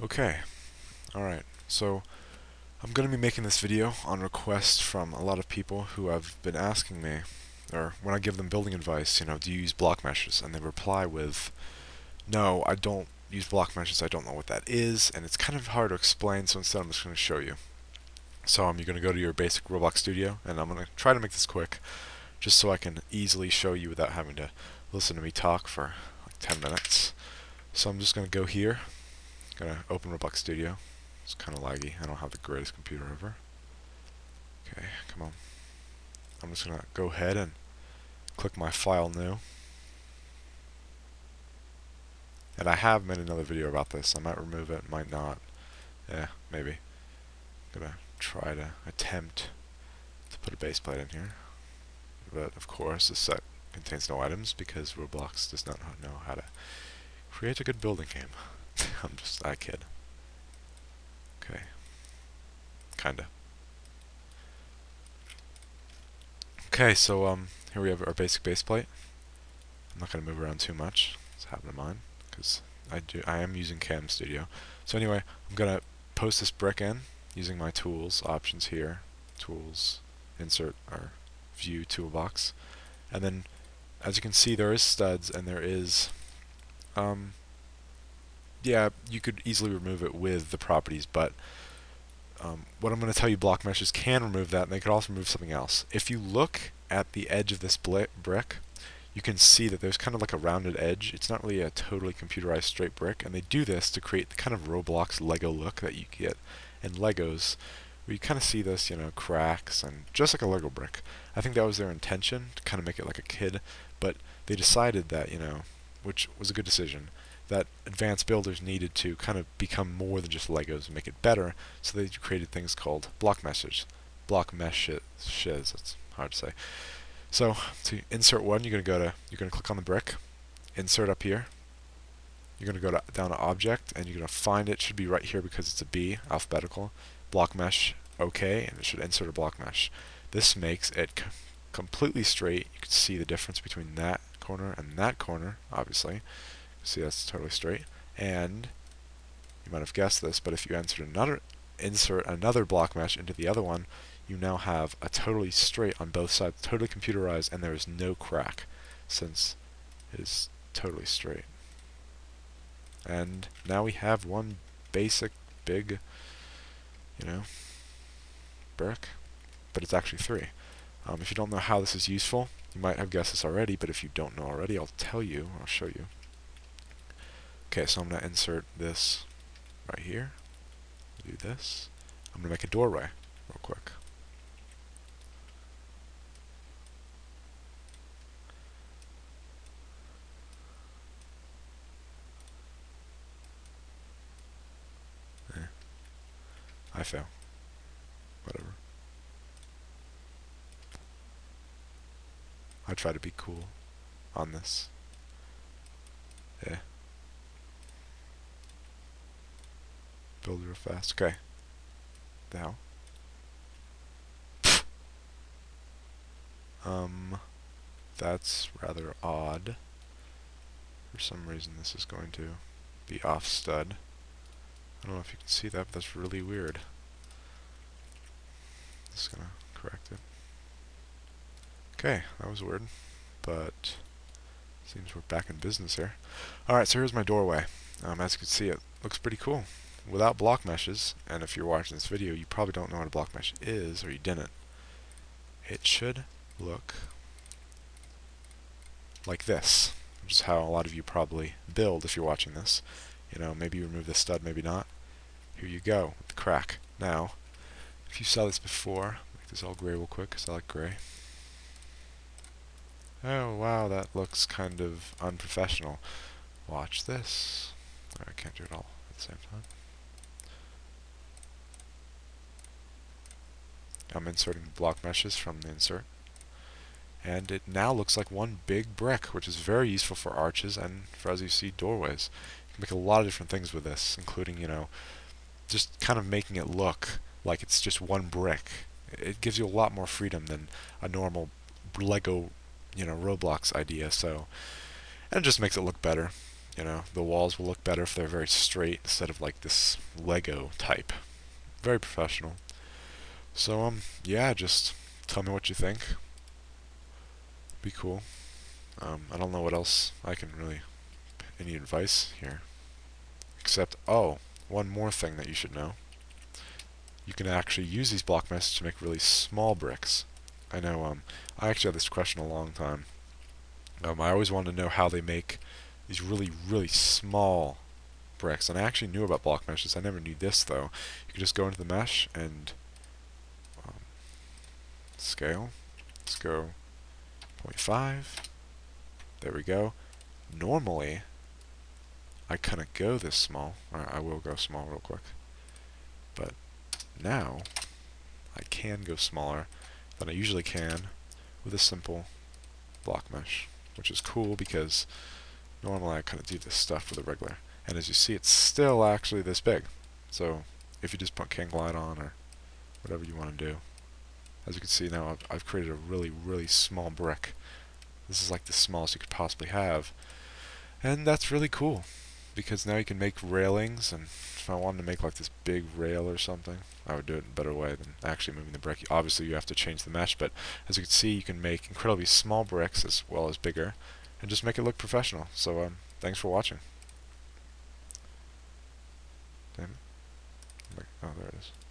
Okay, alright, so I'm going to be making this video on request from a lot of people who have been asking me, or when I give them building advice, do you use Blockmeshes? And they reply with, no, I don't use Blockmeshes, I don't know what that is, and it's kind of hard to explain, so instead I'm just going to show you. So you're going to go to your basic Roblox studio, and I'm going to try to make this quick, just so I can easily show you without having to listen to me talk for like 10 minutes. So I'm just going to go here. Gonna open Roblox Studio. It's kind of laggy. I don't have the greatest computer ever. Okay, come on. I'm just gonna go ahead and click my file new. And I have made another video about this. I might remove it, might not. Yeah, maybe. Gonna try to attempt to put a base plate in here. But of course, this set contains no items because Roblox does not know how to create a good building game. I kid. Okay. Kinda. Okay, so here we have our basic base plate. I'm not going to move around too much. It's happening to mine because I am using Camstudio. So anyway, I'm going to post this brick in using my tools options here. Tools, insert or view toolbox, and then as you can see there is studs and there is yeah, you could easily remove it with the properties, but what I'm going to tell you, Blockmeshes can remove that, and they could also remove something else. If you look at the edge of this brick, you can see that there's kind of like a rounded edge. It's not really a totally computerized straight brick, and they do this to create the kind of Roblox Lego look that you get in Legos, where you kind of see this, cracks, and just like a Lego brick. I think that was their intention, to kind of make it like a kid, but they decided that, which was a good decision, that advanced builders needed to kind of become more than just Legos and make it better, so they created things called Blockmeshes. Blockmeshes, that's hard to say. So to insert one, you're going to click on the brick, insert up here. You're going to go down to object, and you're going to find it should be right here because it's a B, alphabetical. Block mesh, OK, and it should insert a block mesh. This makes it completely straight. You can see the difference between that corner and that corner, obviously. See, that's totally straight. And you might have guessed this, but if you insert another block mesh into the other one, you now have a totally straight on both sides, totally computerized, and there is no crack since it is totally straight. And now we have one basic big, brick, but it's actually three. If you don't know how this is useful, you might have guessed this already, but if you don't know already, I'll tell you, I'll show you. Okay, so I'm going to insert this right here. Do this. I'm going to make a doorway real quick. I fail. Whatever. I try to be cool on this. Yeah. Build real fast. Okay. The hell? That's rather odd. For some reason this is going to be off stud. I don't know if you can see that, but that's really weird. Just gonna correct it. Okay, that was weird, but seems we're back in business here. Alright, so here's my doorway. As you can see, it looks pretty cool. Without block meshes, and if you're watching this video, you probably don't know what a block mesh is, or you didn't. It should look like this, which is how a lot of you probably build if you're watching this. Maybe you remove this stud, maybe not. Here you go, with the crack. Now, if you saw this before, make this all gray real quick, because I like gray. Oh wow, that looks kind of unprofessional. Watch this. I can't do it all at the same time. I'm inserting block meshes from the insert. And it now looks like one big brick, which is very useful for arches and for, as you see, doorways. You can make a lot of different things with this, including, just kind of making it look like it's just one brick. It gives you a lot more freedom than a normal Lego, Roblox idea, and it just makes it look better. You know, the walls will look better if they're very straight instead of like this Lego type. Very professional. So, yeah, just tell me what you think. Be cool. I don't know what else I can really, any advice here. Except, oh, one more thing that you should know. You can actually use these block meshes to make really small bricks. I know, I actually had this question a long time. I always wanted to know how they make these really, really small bricks, and I actually knew about block meshes. I never knew this though. You can just go into the mesh and um, scale. Let's go 0.5. There we go. Normally, I couldn't go this small. Or I will go small real quick. But now, I can go smaller than I usually can with a simple block mesh, which is cool because normally I kind of do this stuff with a regular. And as you see, it's still actually this big. So if you just put can glide on or whatever you want to do. As you can see now, I've created a really, really small brick. This is like the smallest you could possibly have. And that's really cool, because now you can make railings, and if I wanted to make like this big rail or something, I would do it in a better way than actually moving the brick. Obviously you have to change the mesh, but as you can see, you can make incredibly small bricks as well as bigger, and just make it look professional. So thanks for watching. Damn it. Oh, there it is.